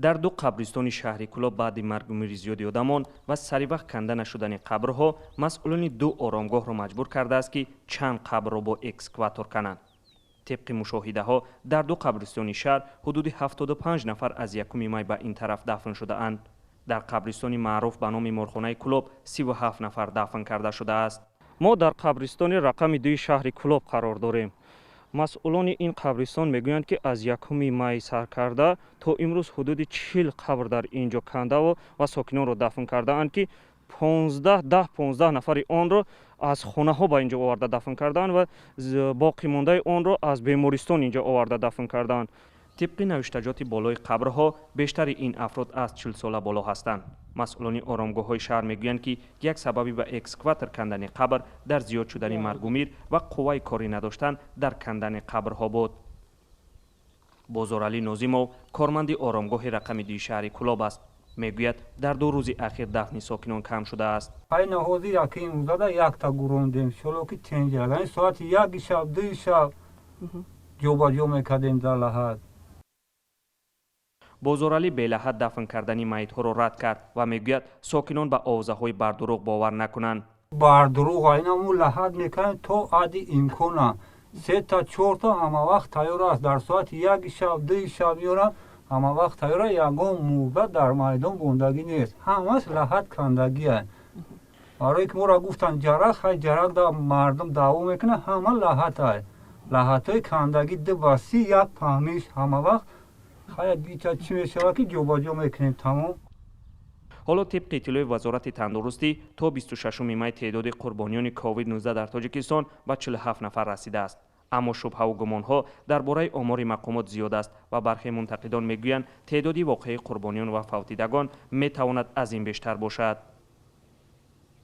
дар ду қабристони шаҳри Кӯлоб баъди маргумири зиёди одамон ва саривақт канда нашудани қабрҳо масъулони ду оромгоҳро маҷбур кардааст ки чанд қабрро бо экскаватор кананд. طبق مشاهده ها در دو قبرستان شهر حدود 75 نفر از 1 مای به این طرف دفن شده اند. در قبرستان معروف به نام مرخانه کلوب 37 نفر دفن کرده شده است. ما در قبرستان رقم 2 شهر کلوب قرار داریم. مسئولان این قبرستان میگویند که از 1 مای سر کرده تا امروز حدود 40 قبر در اینجا کنده و ساکنان را دفن کرده اند که 15 نفر آن را از خانه ها به اینجا آورده دفن کردند و باقی مانده آن را از بیمارستان اینجا آورده دفن کردند. طبق نوشتجات بالای قبرها بیشتر این افراد از 40 ساله بالا هستند. مسئولان آرامگاه های شهر میگویند که یک سببی به اکسکواتر کندن قبر در زیاد شدن مرگومیر و قوه کاری نداشتن در کندن قبرها بود. بازارعلی ناظمov کارمند آرامگاه رقم 2 شهر کلاب است. میگوید در 2 روز اخیر دفن ساکنان کم شده است. این حاضر یکیم زده یک تا گروندیم شلوکی تنجه این ساعت 1 شب 2 شب جوباجو میکردیم در لحظ. بازارعلی بلحد دفن کردن میت‌ها را رد کرد و میگوید ساکنان به آوازه‌های بردروغ باور نکنند. بردروغ اینمون لحد میکنن تو عادی امکانه 3 تا 4 تا همه وقت تیار است در ساعت 1 شب 2 شب میارن همه وقت تیار یگان موبت در میدان بوندگی نیست همش لحد کندگی است. برای که ما را گفتن جرق های جرق در مردم دعوا میکنه همه لحد های لحد های کندگی ده بسی یک پهمیش همه وقت خیلی بیچه چی میشه که جوباجو میکنیم تمام. حالا طبق اطلاع وزارت تندرستی تا 26 می تعداد قربانیان کووید 19 در تاجیکستان به 47 نفر رسیده است. اما شبهه و گمانها درباره آمار مقامات زیاد است و برخی منتقدان میگویند تعداد واقعی قربانیان و فوتیدگان میتواند از این بیشتر باشد.